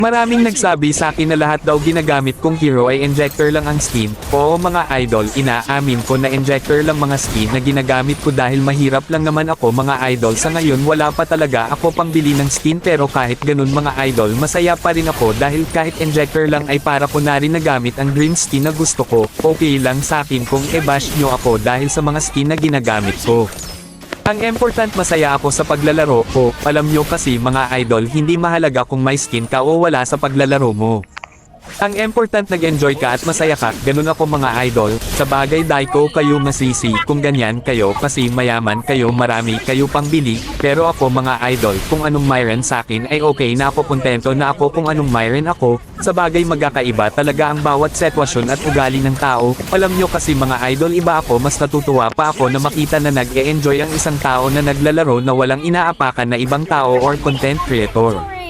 Maraming nagsabi sa akin na lahat daw ginagamit kong hero ay injector lang ang skin. Oo mga idol, inaamin ko na injector lang mga skin na ginagamit ko dahil mahirap lang naman ako mga idol. Sa ngayon wala pa talaga ako pambili ng skin, pero kahit ganun mga idol masaya pa rin ako dahil kahit injector lang ay para ko na rin nagamit ang dream skin na gusto ko. Okay lang sa akin kung i-bash nyo ako dahil sa mga skin na ginagamit ko. Ang important masaya ako sa paglalaro ko. Alam nyo kasi mga idol, hindi mahalaga kung may skin ka o wala sa paglalaro mo. Ang important nag-enjoy ka at masaya ka, ganun ako mga idol. Sa bagay Daiko kayo masisi kung ganyan kayo kasi mayaman kayo, marami kayo pang bili. Pero ako mga idol, kung anong mayroon sa akin ay okay na ako, kontento na ako kung anong mayroon ako. Sa bagay magkakaiba talaga ang bawat sitwasyon at ugali ng tao. Alam nyo kasi mga idol, iba ako, mas natutuwa pa ako na makita na nag-e-enjoy ang isang tao na naglalaro na walang inaapakan na ibang tao or content creator.